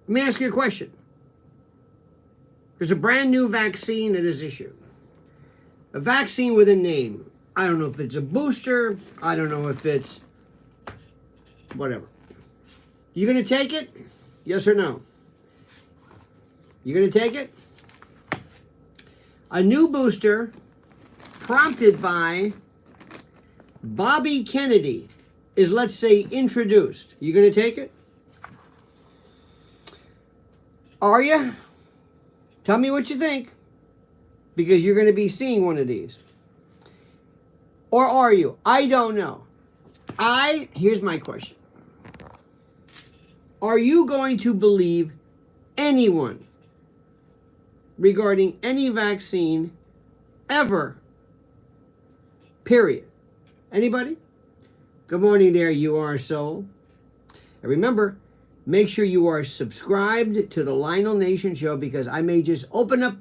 Let me ask you a question. There's a brand new vaccine that is issued. A vaccine with a name. I don't know if it's a booster. I don't know if it's whatever. You going to take it? Yes or no? You going to take it? A new booster prompted by Bobby Kennedy is, let's say, introduced. You going to take it? Are you? Tell me what you think, because you're going to be seeing one of these. Or are you? I don't know. Here's my question. Are you going to believe anyone regarding any vaccine ever? Period. Anybody? Good morning there, you are soul. And remember, make sure you are subscribed to the Lionel Nation show, because I may just open up.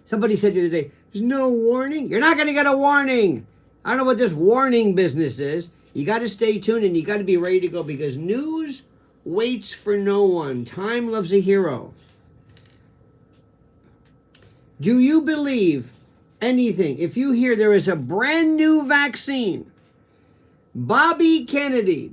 Somebody said the other day, there's no warning. You're not going to get a warning. I don't know what this warning business is. You got to stay tuned and you got to be ready to go, because news waits for no one. Time loves a hero. Do you believe anything? If you hear there is a brand new vaccine, Bobby Kennedy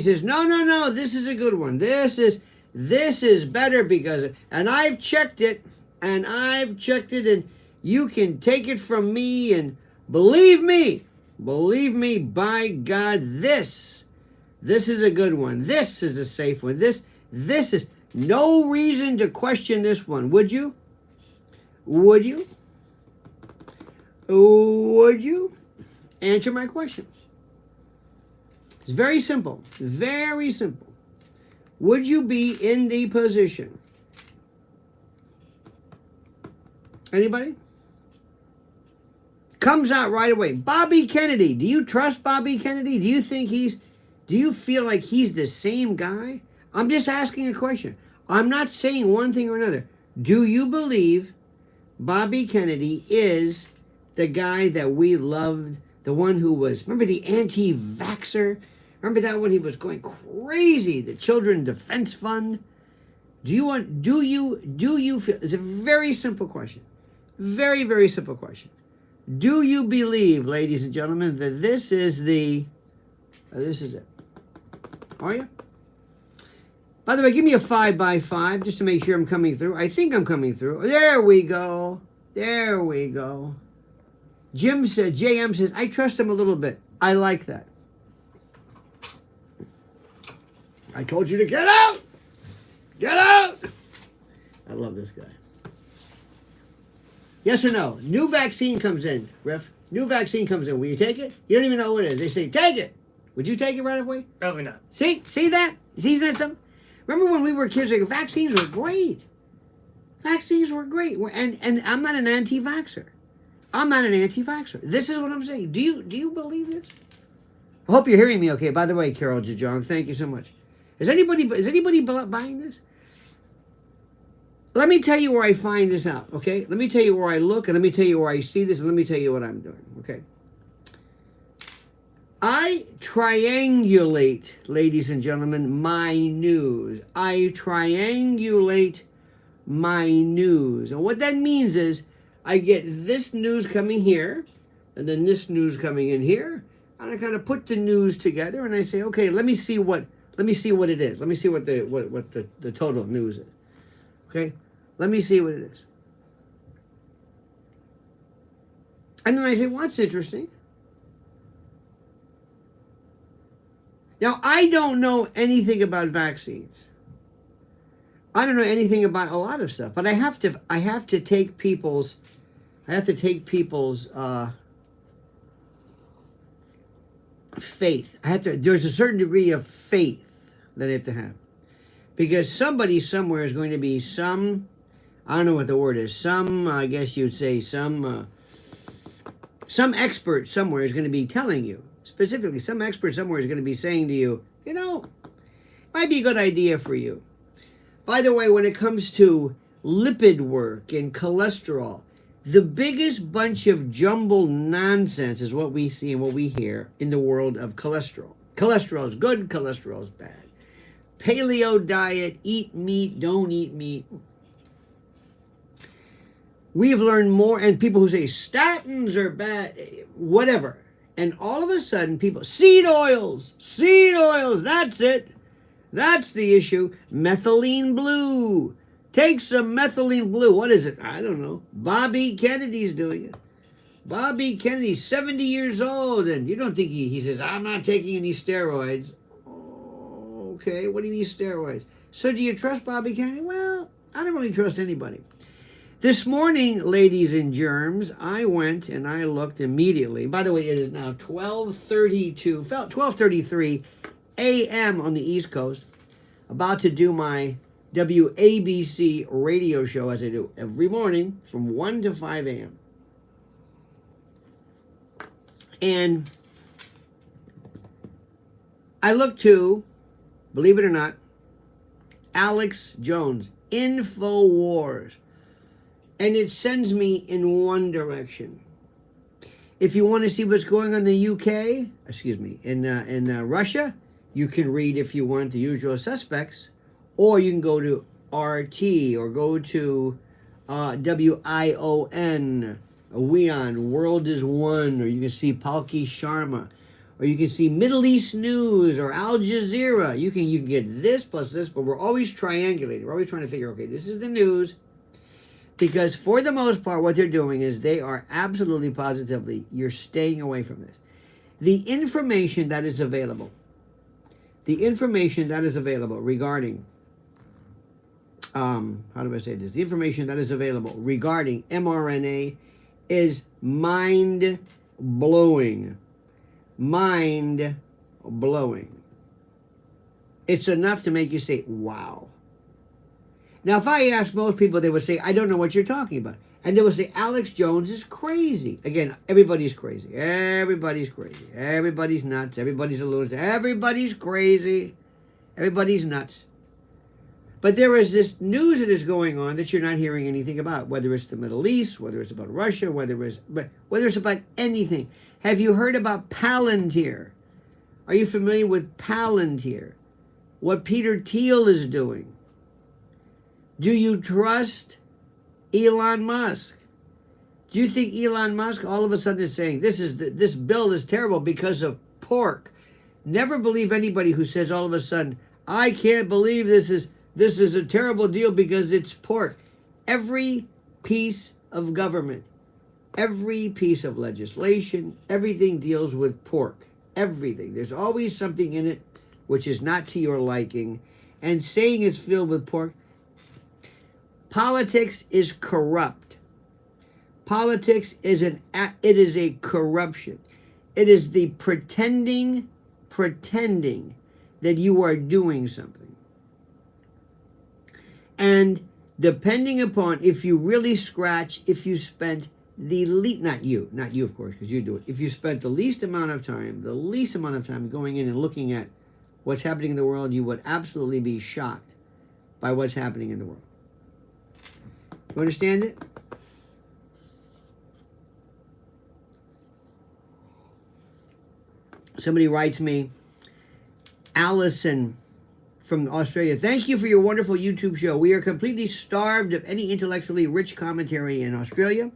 says, no, this is a good one. This is better because, and I've checked it, and you can take it from me, and believe me, by God, this is a good one. This is a safe one. This is no reason to question this one. Would you? Would you? Would you? Answer my question. It's very simple. Very simple. Would you be in the position? Anybody? Comes out right away. Bobby Kennedy. Do you trust Bobby Kennedy? Do you feel like he's the same guy? I'm just asking a question. I'm not saying one thing or another. Do you believe Bobby Kennedy is the guy that we loved? The one who was, remember the anti-vaxxer? Remember that when he was going crazy? The Children's Defense Fund? Do you feel, it's a very simple question. Very, very simple question. Do you believe, ladies and gentlemen, that this is it? Are you? By the way, give me a 5 by 5 just to make sure I'm coming through. I think I'm coming through. There we go. There we go. JM says, I trust him a little bit. I like that. I told you to get out. Get out. I love this guy. Yes or no? New vaccine comes in, Riff. New vaccine comes in. Will you take it? You don't even know what it is. They say, take it. Would you take it right away? Probably not. See that? See that something? Remember when we were kids, like, vaccines were great. Vaccines were great. And I'm not an anti-vaxxer. I'm not an anti-vaxxer. This is what I'm saying. Do you believe this? I hope you're hearing me okay. By the way, Carol Jajong, thank you so much. Is anybody buying this? Let me tell you where I find this out, okay? Let me tell you where I look, and let me tell you where I see this, and let me tell you what I'm doing, okay? I triangulate, ladies and gentlemen, my news. I triangulate my news. And what that means is I get this news coming here, and then this news coming in here, and I kind of put the news together, and I say, okay, let me see what it is. Let me see what the total news is. Okay? Let me see what it is. And then I say, what's interesting? Now, I don't know anything about vaccines. I don't know anything about a lot of stuff, but I have to take people's faith. There's a certain degree of faith that I have to have. Because somebody somewhere is going to be I don't know what the word is, I guess you'd say some expert somewhere is going to be telling you, specifically some expert somewhere is going to be saying to you, might be a good idea for you. By the way, when it comes to lipid work and cholesterol, the biggest bunch of jumbled nonsense is what we see and what we hear in the world of cholesterol. Cholesterol is good, cholesterol is bad. paleo diet, eat meat, don't eat meat. We've learned more, and people who say statins are bad, whatever. And all of a sudden, seed oils, that's it. That's the issue. Methylene blue. Take some methylene blue. What is it? I don't know. Bobby Kennedy's doing it. Bobby Kennedy's 70 years old, and you don't think he says, I'm not taking any steroids. Oh, okay, what do you mean steroids? So do you trust Bobby Kennedy? Well, I don't really trust anybody. This morning, ladies and germs, I went and I looked immediately. By the way, it is now 12:33 a.m. on the East Coast. About to do my WABC radio show, as I do every morning from 1 to 5 a.m. And I look to, believe it or not, Alex Jones, InfoWars. And it sends me in one direction. If you want to see what's going on in the UK, in Russia, you can read, if you want, The Usual Suspects, or you can go to RT, or go to WION, WION, World is One, or you can see Palki Sharma, or you can see Middle East News, or Al Jazeera. You can get this plus this, but we're always triangulating. We're always trying to figure, okay, this is the news. Because for the most part, what they're doing is they are absolutely positively, you're staying away from this. The information that is available regarding, how do I say this? The information that is available regarding mRNA is mind-blowing. Mind-blowing. It's enough to make you say, wow. Now, if I ask most people, they would say, I don't know what you're talking about. And they would say, Alex Jones is crazy. Again, everybody's crazy. Everybody's crazy. Everybody's nuts. Everybody's a lunatic. Everybody's crazy. Everybody's nuts. But there is this news that is going on that you're not hearing anything about, whether it's the Middle East, whether it's about Russia, whether it's about anything. Have you heard about Palantir? Are you familiar with Palantir? What Peter Thiel is doing? Do you trust Elon Musk? Do you think Elon Musk all of a sudden is saying this bill is terrible because of pork? Never believe anybody who says all of a sudden, I can't believe this is a terrible deal because it's pork. Every piece of government, every piece of legislation, everything deals with pork. Everything. There's always something in it which is not to your liking. And saying it's filled with pork. Politics is corrupt. Politics is a corruption. It is the pretending that you are doing something. And depending upon if you really scratch, if you spent the least, not you of course, because you do it. If you spent the least amount of time going in and looking at what's happening in the world, you would absolutely be shocked by what's happening in the world. You understand it? Somebody writes me, Allison from Australia, thank you for your wonderful YouTube show. We are completely starved of any intellectually rich commentary in Australia.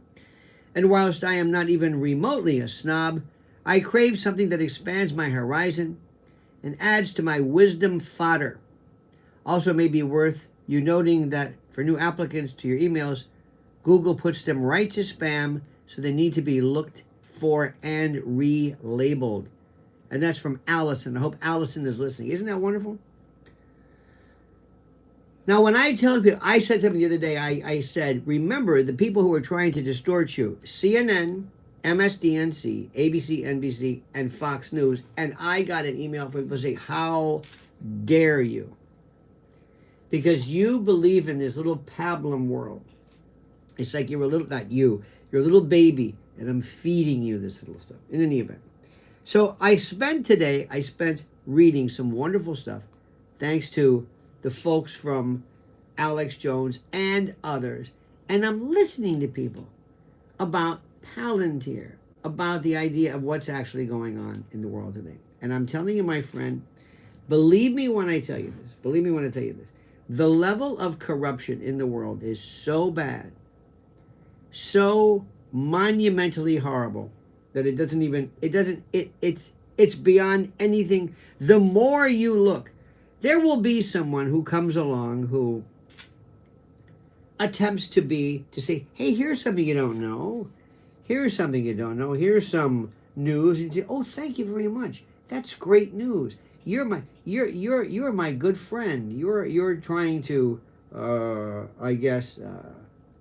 And whilst I am not even remotely a snob, I crave something that expands my horizon and adds to my wisdom fodder. Also may be worth you noting that for new applicants to your emails, Google puts them right to spam, so they need to be looked for and relabeled. And that's from Allison. I hope Allison is listening. Isn't that wonderful? Now, when I tell people, I said something the other day, I said, remember the people who are trying to distort you, CNN, MSDNC, ABC, NBC, and Fox News, and I got an email from people saying, how dare you? Because you believe in this little pablum world. It's like you're a little, you're a little baby, and I'm feeding you this little stuff, in any event. So I spent reading some wonderful stuff, thanks to the folks from Alex Jones and others. And I'm listening to people about Palantir, about the idea of what's actually going on in the world today. And I'm telling you, my friend, Believe me when I tell you this. Believe me when I tell you this. The level of corruption in the world is so bad, so monumentally horrible, that it's beyond anything. The more you look, there will be someone who comes along who attempts to say, hey, here's something you don't know. Here's something you don't know. Here's some news. And you say, oh, thank you very much. That's great news. You're my good friend. You're trying to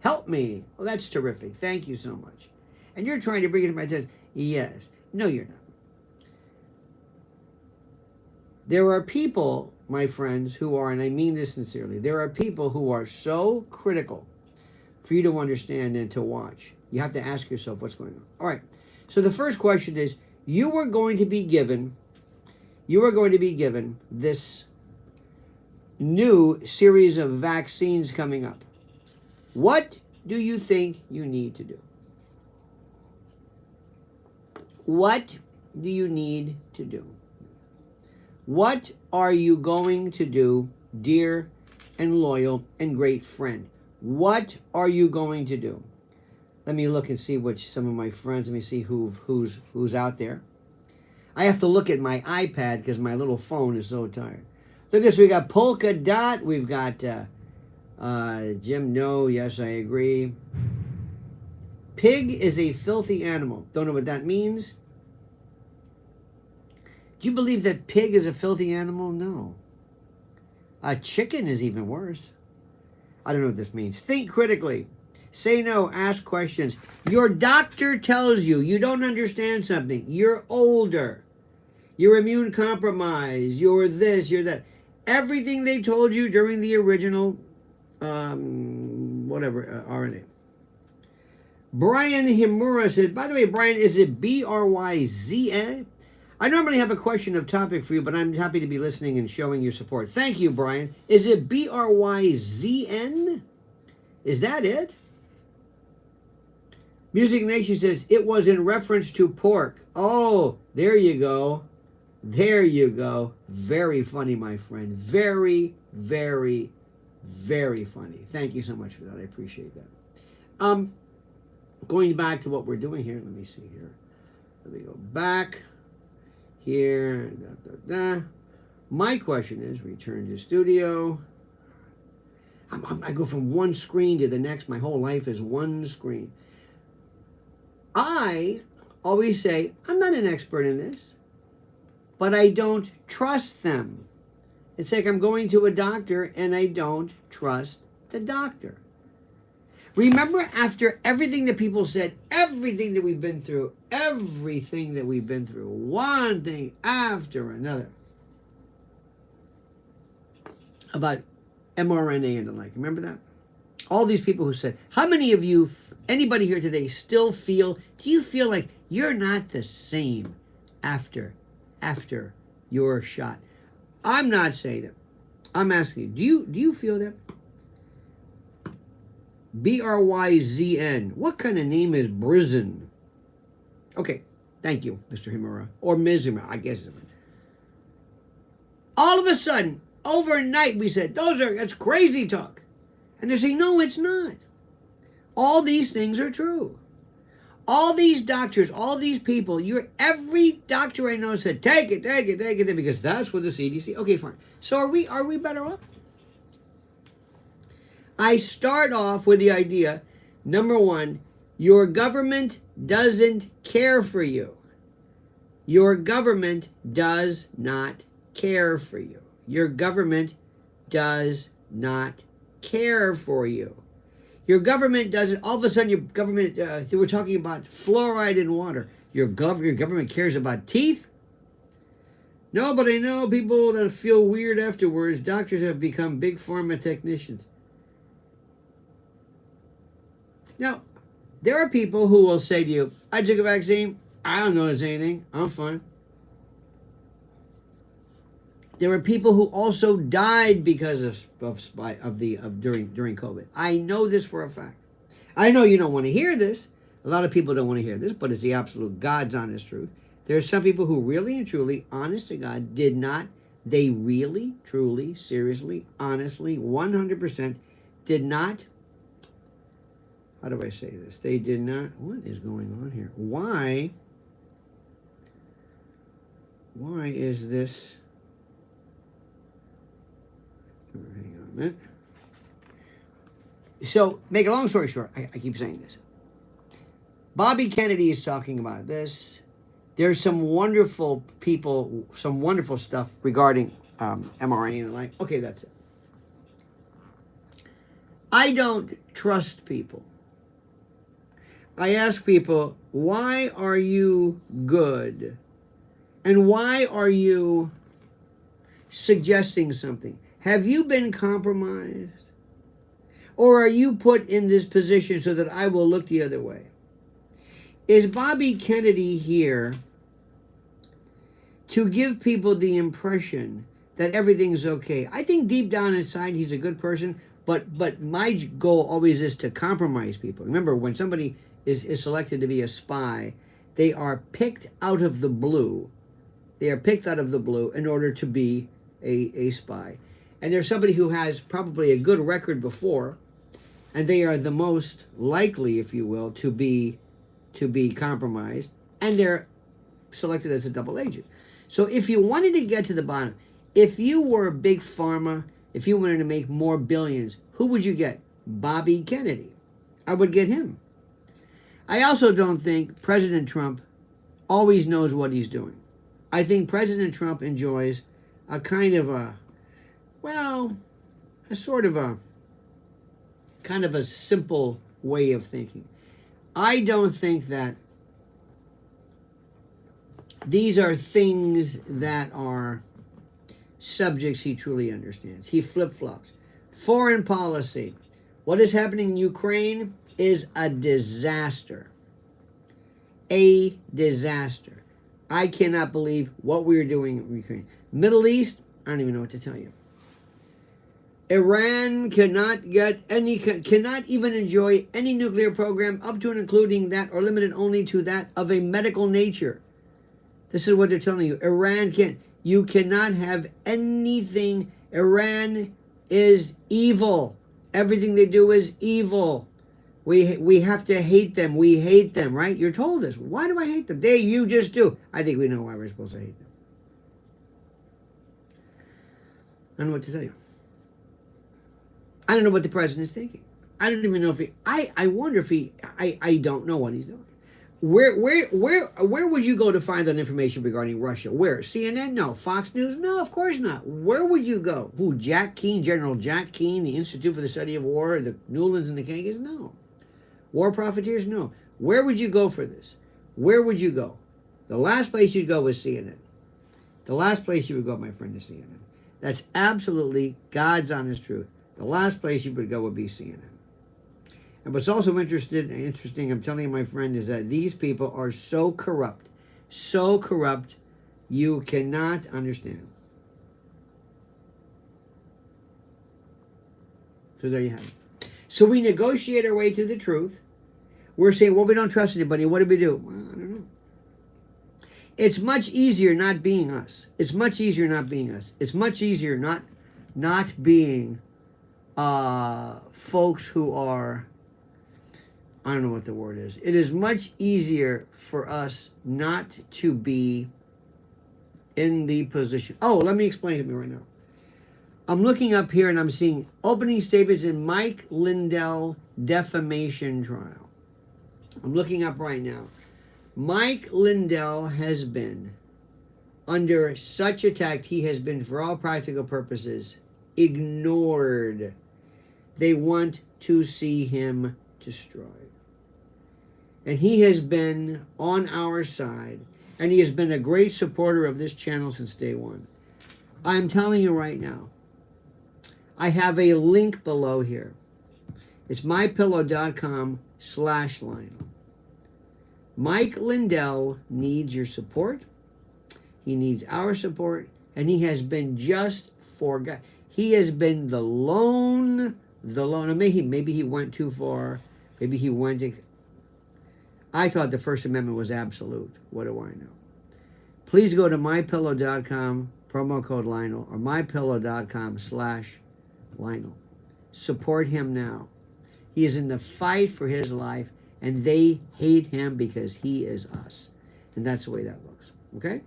help me. Oh, that's terrific. Thank you so much. And you're trying to bring it to my attention. Yes. No, you're not. There are people, my friends, who are, and I mean this sincerely, there are people who are so critical for you to understand and to watch. You have to ask yourself what's going on. All right. So the first question is, you are going to be given this new series of vaccines coming up. What do you think you need to do? What do you need to do? What are you going to do, dear and loyal and great friend? What are you going to do? Let me look and see which some of my friends, let me see who's out there. I have to look at my iPad because my little phone is so tired. Look at this, we got Polka Dot, we've got Jim, no, yes, I agree. Pig is a filthy animal. Don't know what that means. Do you believe that pig is a filthy animal? No. A chicken is even worse. I don't know what this means. Think critically. Say no. Ask questions. Your doctor tells you you don't understand something. You're older. You're immune compromised. You're this, you're that. Everything they told you during the original, RNA. Brian Himura said, by the way, Brian, is it B-R-Y-Z-N? I normally have a question of topic for you, but I'm happy to be listening and showing your support. Thank you, Brian. Is it B-R-Y-Z-N? Is that it? Music Nation says, it was in reference to pork. Oh, there you go. There you go. Very funny, my friend. Very, very, very funny. Thank you so much for that. I appreciate that. Going back to what we're doing here. Let me see here. Let me go back. Here, My question is, return to studio. I go from one screen to the next. My whole life is one screen. I always say, I'm not an expert in this, but I don't trust them. It's like I'm going to a doctor and I don't trust the doctor. Remember, after everything that people said, everything that we've been through, one thing after another, about mRNA and the like. Remember that? All these people who said, how many of you, anybody here today, still do you feel like you're not the same after your shot? I'm not saying that. I'm asking you, do you feel that? B-R-Y-Z-N. What kind of name is Brizin? Okay, thank you, Mr. Himura. Or Ms. Himura, I guess. All of a sudden, overnight, we said, that's crazy talk. And they're saying, no, it's not. All these things are true. All these doctors, all these people, every doctor I know said, take it, because that's what the CDC. Okay, fine. So are we better off? I start off with the idea, number one, your government doesn't care for you. Your government does not care for you. Your government does not care for you. Your government doesn't, all of a sudden your government, they were talking about fluoride in water. Your government cares about teeth? No, but I know people that feel weird afterwards. Doctors have become big pharma technicians. Now, there are people who will say to you, I took a vaccine. I don't notice anything. I'm fine. There were people who also died because during COVID. I know this for a fact. I know you don't want to hear this. A lot of people don't want to hear this, but it's the absolute God's honest truth. There are some people who really and truly, honest to God, They really, truly, seriously, honestly, 100% did not, how do I say this? They did not, what is going on here? Why is this, hang on a minute. So, make a long story short, I keep saying this. Bobby Kennedy is talking about this. There's some wonderful people, some wonderful stuff regarding mRNA and the like. Okay, that's it. I don't trust people. I ask people, why are you good? And why are you suggesting something? Have you been compromised? Or are you put in this position so that I will look the other way? Is Bobby Kennedy here to give people the impression that everything's okay? I think deep down inside he's a good person, but my goal always is to compromise people. Remember, when somebody is selected to be a spy, they are picked out of the blue. They are picked out of the blue in order to be a spy. And there's somebody who has probably a good record before, and they are the most likely, if you will, to be compromised, and they're selected as a double agent. So if you wanted to get to the bottom, if you were big pharma, if you wanted to make more billions, who would you get? Bobby Kennedy. I would get him. I also don't think President Trump always knows what he's doing. I think President Trump enjoys a kind of a simple way of thinking. I don't think that these are things that are subjects he truly understands. He flip-flops. Foreign policy. What is happening in Ukraine is a disaster. A disaster. I cannot believe what we're doing in Ukraine. Middle East, I don't even know what to tell you. Iran cannot even enjoy any nuclear program up to and including that, or limited only to that of a medical nature. This is what they're telling you. Iran can't. You cannot have anything. Iran is evil. Everything they do is evil. We have to hate them. We hate them, right? You're told this. Why do I hate them? You just do. I think we know why we're supposed to hate them. I don't know what to tell you. I don't know what the president's thinking. I don't even know if I wonder if I don't know what he's doing. Where would you go to find that information regarding Russia? Where? CNN? No. Fox News? No, of course not. Where would you go? Who? Jack Keane, General Jack Keane, the Institute for the Study of War, the Newlands and the Kangas? No. War Profiteers? No. Where would you go for this? Where would you go? The last place you'd go was CNN. The last place you would go, my friend, is CNN. That's absolutely God's honest truth. The last place you would go would be CNN. And what's also interesting, I'm telling you, my friend, is that these people are so corrupt, you cannot understand. So there you have it. So we negotiate our way to the truth. We're saying, well, we don't trust anybody. What do we do? Well, I don't know. It's much easier not being us. It's much easier not being us. It's much easier not being folks who are, I don't know what the word is. It is much easier for us not to be in the position. Oh, let me explain to me right now. I'm looking up here and I'm seeing opening statements in Mike Lindell defamation trial. I'm looking up right now. Mike Lindell has been under such attack. He has been, for all practical purposes, ignored. They want to see him destroyed. And he has been on our side, and he has been a great supporter of this channel since day one. I'm telling you right now, I have a link below here. It's mypillow.com/Lionel. Mike Lindell needs your support. He needs our support, and he has been just forgotten. He has been the lone. Maybe he went too far. Maybe he went. I thought the First Amendment was absolute. What do I know? Please go to mypillow.com promo code Lionel, or mypillow.com/Lionel. Support him now. He is in the fight for his life, and they hate him because he is us. And that's the way that looks. Okay?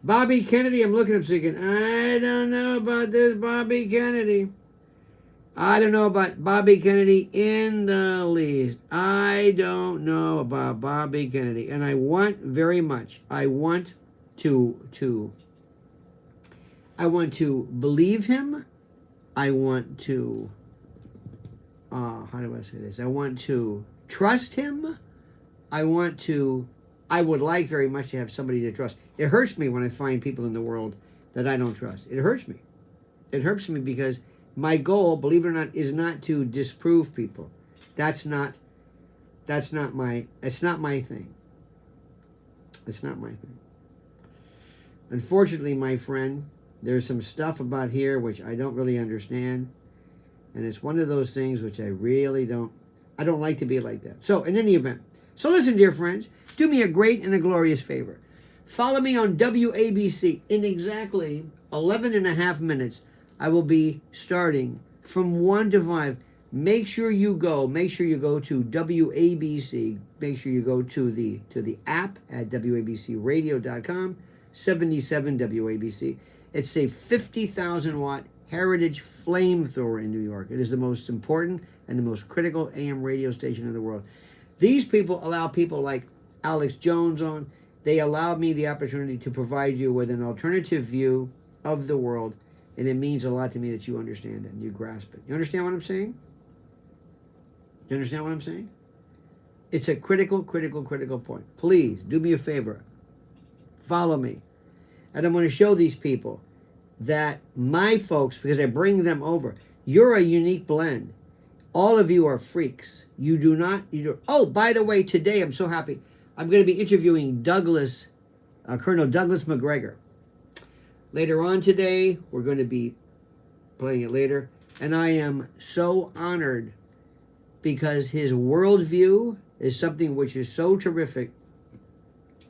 Bobby Kennedy, I'm looking up thinking, I don't know about this Bobby Kennedy. I don't know about Bobby Kennedy in the least. I don't know about Bobby Kennedy. And I want very much, I want to believe him. I want to, how do I say this? I want to trust him. I would like very much to have somebody to trust. It hurts me when I find people in the world that I don't trust. It hurts me. It hurts me because my goal, believe it or not, is not to disprove people. It's not my thing. It's not my thing. Unfortunately, my friend, there's some stuff about here which I don't really understand. And it's one of those things which I don't like to be like that. So, in any event, so listen, dear friends, do me a great and a glorious favor. Follow me on WABC. In exactly 11 and a half minutes, I will be starting from 1 to 5. Make sure you go to WABC. Make sure you go to the app at WABCradio.com, 77 WABC. It's a 50,000 watt heritage flamethrower in New York. It is the most important and the most critical AM radio station in the world. These people allow people like Alex Jones on. They allow me the opportunity to provide you with an alternative view of the world, and it means a lot to me that you understand it and you grasp it. You understand what I'm saying? You understand what I'm saying? It's a critical point. Please, do me a favor. Follow me. And I'm going to show these people that my folks, because I bring them over, you're a unique blend. All of you are freaks. Oh, by the way, today I'm so happy. I'm going to be interviewing Colonel Douglas McGregor. Later on today, we're going to be playing it later. And I am so honored because his worldview is something which is so terrific.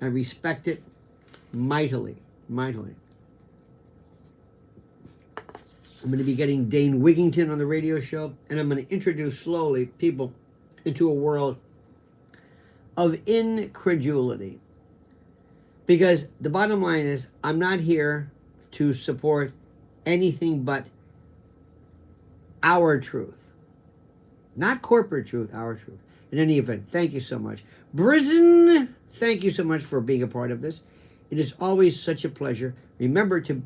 I respect it mightily. I'm going to be getting Dane Wigington on the radio show, and I'm going to introduce slowly people into a world of incredulity. Because the bottom line is, I'm not here to support anything but our truth. Not corporate truth, our truth. In any event, thank you so much. Brisen, thank you so much for being a part of this. It is always such a pleasure. Remember to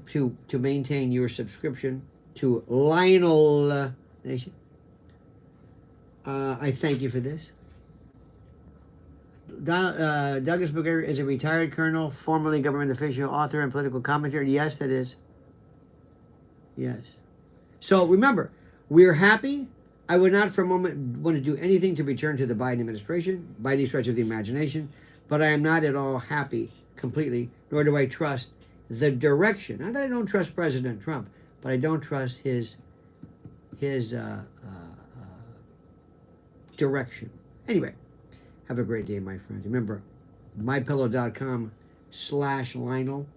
maintain your subscription to Lionel Nation. I thank you for this. Douglas McGregor is a retired colonel, formerly government official, author, and political commentator. Yes, that is. Yes. So remember, we're happy. I would not for a moment want to do anything to return to the Biden administration by any stretch of the imagination, but I am not at all happy completely, nor do I trust the direction. Not that I don't trust President Trump, but I don't trust his direction. Anyway, have a great day, my friends. Remember, mypillow.com/Lionel,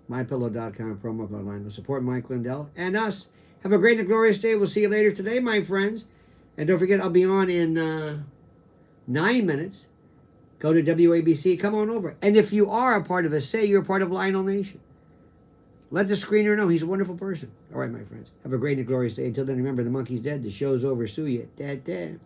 mypillow.com, promo code Lionel. Support Mike Lindell and us. Have a great and glorious day. We'll see you later today, my friends. And don't forget, I'll be on in 9 minutes. Go to WABC. Come on over. And if you are a part of us, say you're a part of Lionel Nation. Let the screener know he's a wonderful person. All right, my friends. Have a great and glorious day. Until then, remember, the monkey's dead. The show's over. Sue you. Dad.